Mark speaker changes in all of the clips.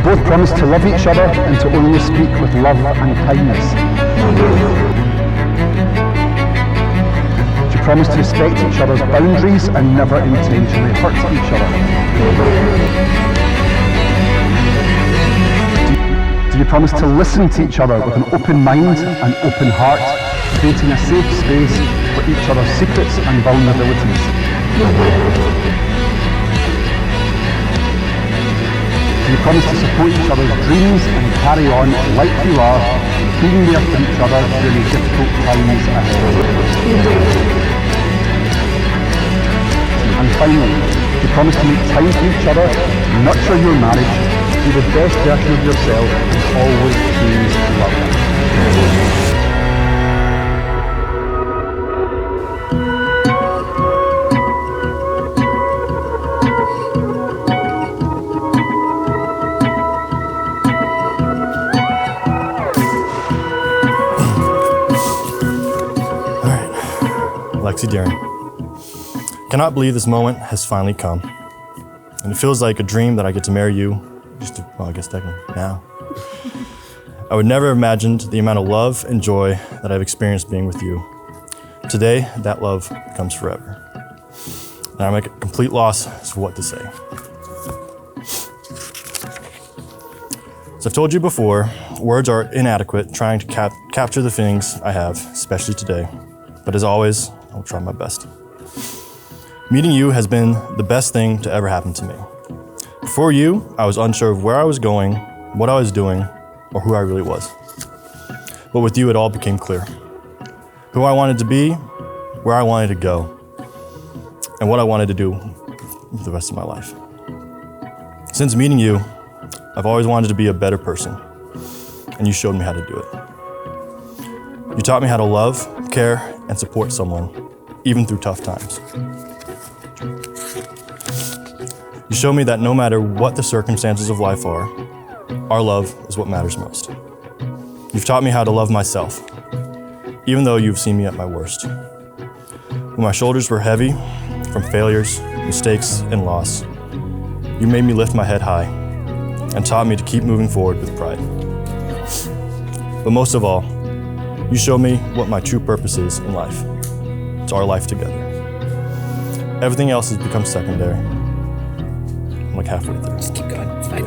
Speaker 1: both promise to love each other and to only speak with love and kindness? Do you promise to respect each other's boundaries and never intentionally hurt each other? Do you promise to listen to each other with an open mind and open heart, creating a safe space for each other's secrets and vulnerabilities? Do you promise to support each other's dreams and carry on like you are, being there for each other during the difficult times ahead? And finally, do you promise to make time for each other, nurture your marriage, be the best version of yourself, and always choose love?
Speaker 2: Lexie Darren. Cannot believe this moment has finally come. And it feels like a dream that I get to marry you, I guess technically now. I would never have imagined the amount of love and joy that I've experienced being with you. Today, that love becomes forever. And I'm at a complete loss as to what to say. As I've told you before, words are inadequate trying to capture the feelings I have, especially today. But as always, I'll try my best. Meeting you has been the best thing to ever happen to me. Before you, I was unsure of where I was going, what I was doing, or who I really was. But with you, it all became clear. Who I wanted to be, where I wanted to go, and what I wanted to do for the rest of my life. Since meeting you, I've always wanted to be a better person, and you showed me how to do it. You taught me how to love, care, and support someone, even through tough times. You showed me that no matter what the circumstances of life are, our love is what matters most. You've taught me how to love myself, even though you've seen me at my worst. When my shoulders were heavy from failures, mistakes, and loss, you made me lift my head high and taught me to keep moving forward with pride. But most of all, you showed me what my true purpose is in life. It's our life together. Everything else has become secondary. I'm like halfway through.
Speaker 3: Just keep going, it's fine.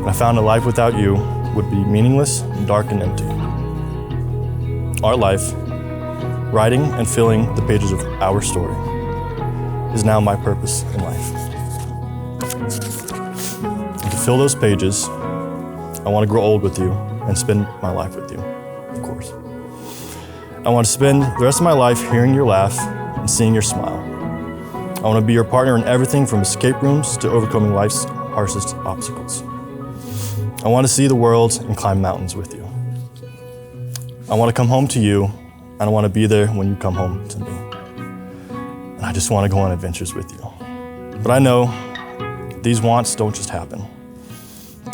Speaker 2: I found a life without you would be meaningless, dark, and empty. Our life, writing and filling the pages of our story, is now my purpose in life. And to fill those pages, I want to grow old with you and spend my life with you, of course. I want to spend the rest of my life hearing your laugh and seeing your smile. I want to be your partner in everything from escape rooms to overcoming life's harshest obstacles. I want to see the world and climb mountains with you. I want to come home to you, and I want to be there when you come home to me. And I just want to go on adventures with you. But I know these wants don't just happen.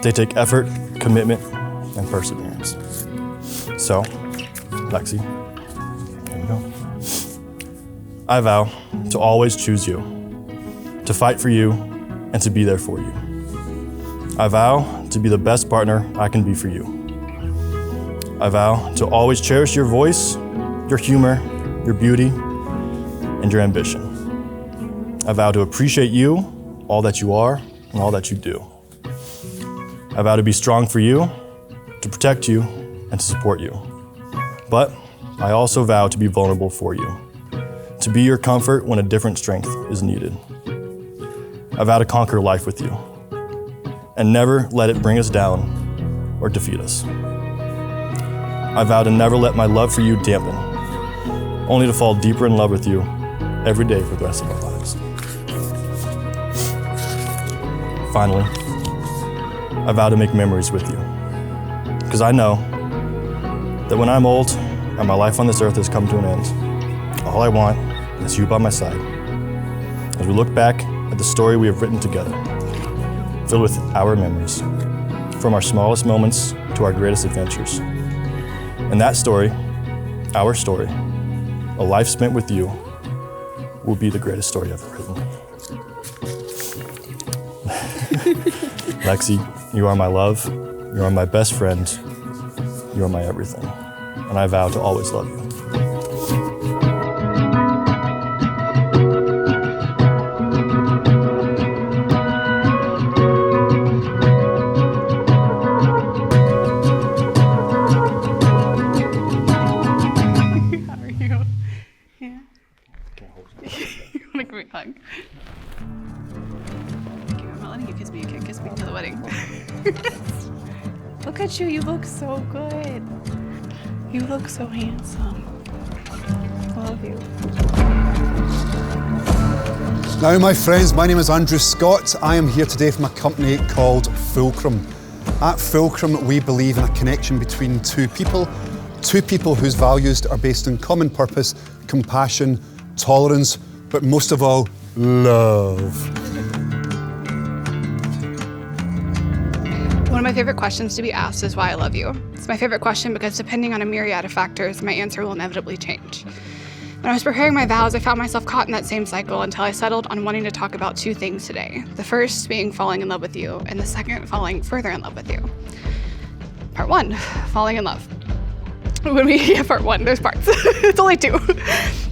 Speaker 2: They take effort, commitment, and perseverance. So, Lexie, here we go. I vow to always choose you, to fight for you, and to be there for you. I vow to be the best partner I can be for you. I vow to always cherish your voice, your humor, your beauty, and your ambition. I vow to appreciate you, all that you are, and all that you do. I vow to be strong for you, to protect you, and to support you. But I also vow to be vulnerable for you, to be your comfort when a different strength is needed. I vow to conquer life with you, and never let it bring us down or defeat us. I vow to never let my love for you dampen, only to fall deeper in love with you every day for the rest of our lives. Finally, I vow to make memories with you, because I know that when I'm old and my life on this earth has come to an end, all I want is you by my side, as we look back at the story we have written together, filled with our memories, from our smallest moments to our greatest adventures. And that story, our story, a life spent with you, will be the greatest story ever written. Lexie, you are my love. You are my best friend. You are my everything. And I vow to always love you.
Speaker 3: Look at you look so good. You look so handsome. Love you.
Speaker 1: Now, my friends, my name is Andrew Scott. I am here today from a company called Fulcrum. At Fulcrum, we believe in a connection between two people whose values are based on common purpose, compassion, tolerance, but most of all, love.
Speaker 3: One of my favorite questions to be asked is why I love you. It's my favorite question because depending on a myriad of factors, my answer will inevitably change. When I was preparing my vows, I found myself caught in that same cycle until I settled on wanting to talk about two things today. The first being falling in love with you, and the second falling further in love with you. Part one, falling in love. Part one, there's parts. It's only two.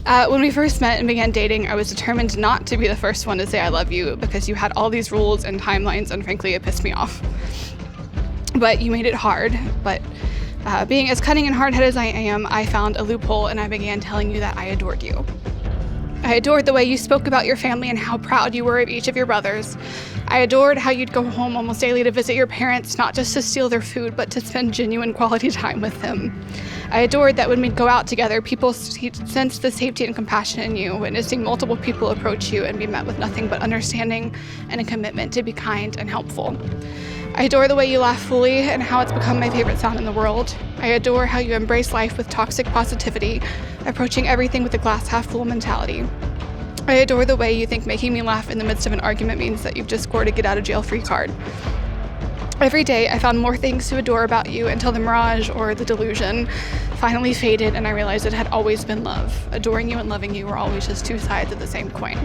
Speaker 3: When we first met and began dating, I was determined not to be the first one to say I love you because you had all these rules and timelines, and frankly, it pissed me off. But you made it hard. But being as cunning and hard-headed as I am, I found a loophole and I began telling you that I adored you. I adored the way you spoke about your family and how proud you were of each of your brothers. I adored how you'd go home almost daily to visit your parents, not just to steal their food, but to spend genuine quality time with them. I adored that when we'd go out together, people sensed the safety and compassion in you, witnessing multiple people approach you and be met with nothing but understanding and a commitment to be kind and helpful. I adore the way you laugh fully and how it's become my favorite sound in the world. I adore how you embrace life with toxic positivity, approaching everything with a glass half full mentality. I adore the way you think making me laugh in the midst of an argument means that you've just scored a get out of jail free card. Every day I found more things to adore about you until the mirage or the delusion finally faded and I realized it had always been love. Adoring you and loving you were always just two sides of the same coin.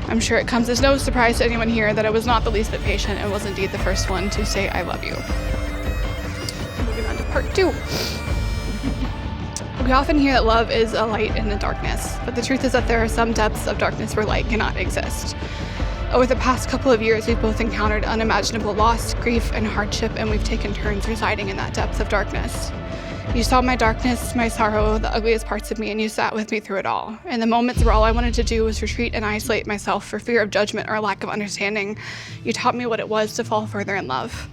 Speaker 3: I'm sure it comes as no surprise to anyone here that I was not the least bit patient and was indeed the first one to say I love you. Moving on to part two. We often hear that love is a light in the darkness, but the truth is that there are some depths of darkness where light cannot exist. Over the past couple of years, we've both encountered unimaginable loss, grief, and hardship, and we've taken turns residing in that depth of darkness. You saw my darkness, my sorrow, the ugliest parts of me, and you sat with me through it all. In the moments where all I wanted to do was retreat and isolate myself for fear of judgment or a lack of understanding, you taught me what it was to fall further in love.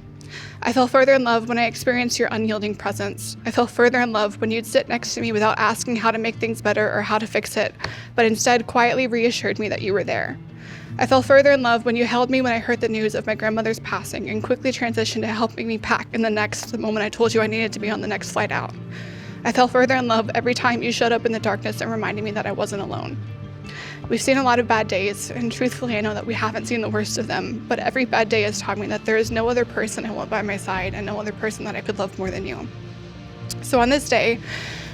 Speaker 3: I fell further in love when I experienced your unyielding presence. I fell further in love when you'd sit next to me without asking how to make things better or how to fix it, but instead quietly reassured me that you were there. I fell further in love when you held me when I heard the news of my grandmother's passing and quickly transitioned to helping me pack in the moment I told you I needed to be on the next flight out. I fell further in love every time you showed up in the darkness and reminded me that I wasn't alone. We've seen a lot of bad days, and truthfully I know that we haven't seen the worst of them, but every bad day has taught me that there is no other person I want by my side and no other person that I could love more than you. So on this day,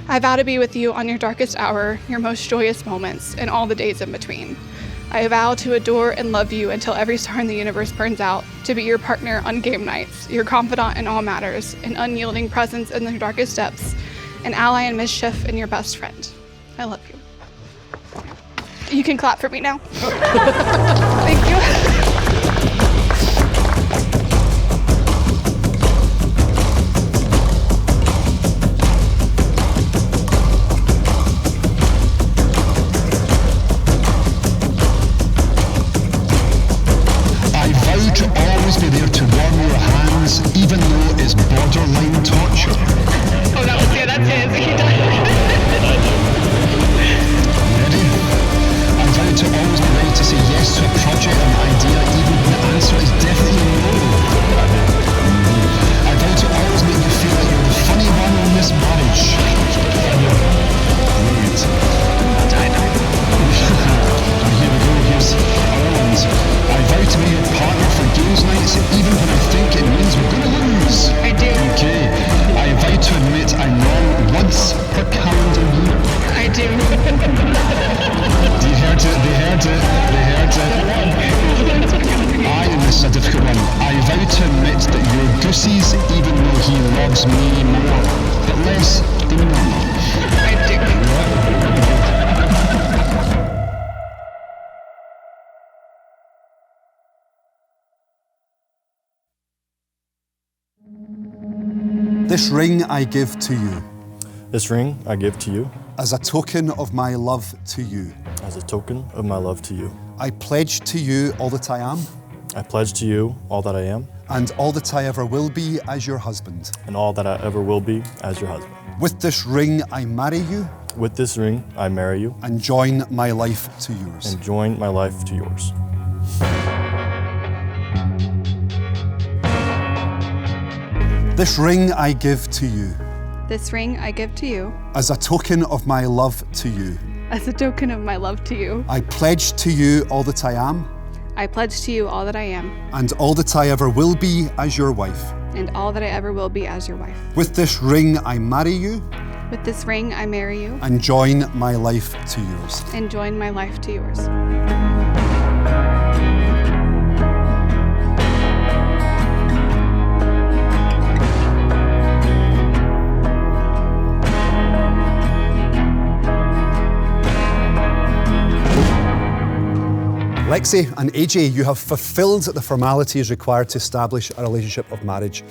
Speaker 3: I vow to be with you on your darkest hour, your most joyous moments, and all the days in between. I vow to adore and love you until every star in the universe burns out, to be your partner on game nights, your confidant in all matters, an unyielding presence in the darkest depths, an ally in mischief, and your best friend. I love you. You can clap for me now. Thank you.
Speaker 4: Be there to warm your hands, even though it's borderline torture.
Speaker 3: Oh, that's his. He died.
Speaker 4: Ready? I vow to always be ready to say yes to a project or an idea, even when the answer is definitely no. I vow to always make you feel like you're the funny one in this marriage. Brilliant. Here we go, here's our ones. I vow to be your partner for games nights, even when I think it means we're going to lose.
Speaker 3: I do.
Speaker 4: Okay. I vow to admit I'm wrong once per calendar year.
Speaker 3: I do.
Speaker 4: They heard it. I am this is a difficult one. I vow to admit that you're goosies even though he loves me more, but less than normal.
Speaker 3: I do.
Speaker 1: This ring I give to you
Speaker 2: This ring I give to you
Speaker 1: as a token of my love to you.
Speaker 2: as a token of my love to you.
Speaker 1: I pledge to you all that I am
Speaker 2: I pledge to you all that I am
Speaker 1: and all that I ever will be as your husband.
Speaker 2: and all that I ever will be as your husband.
Speaker 1: With this ring I marry you
Speaker 2: With this ring, I marry you
Speaker 1: and join my life to yours.
Speaker 2: and join my life to yours.
Speaker 1: This ring I give to you
Speaker 3: This ring I give to you
Speaker 1: as a token of my love to you.
Speaker 3: as a token of my love to you.
Speaker 1: I pledge to you all that I am
Speaker 3: I pledge to you all that I am
Speaker 1: and all that I ever will be as your wife.
Speaker 3: and all that I ever will be as your wife.
Speaker 1: With this ring I marry you
Speaker 3: With this ring I marry you
Speaker 1: and join my life to yours.
Speaker 3: and join my life to yours.
Speaker 1: Lexie and A.J, you have fulfilled the formalities required to establish a relationship of marriage.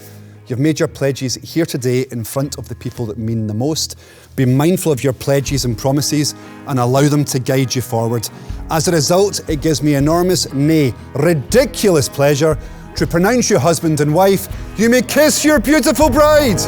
Speaker 1: You've made your pledges here today in front of the people that mean the most. Be mindful of your pledges and promises and allow them to guide you forward. As a result, it gives me enormous, nay, ridiculous pleasure to pronounce you husband and wife. You may kiss your beautiful bride.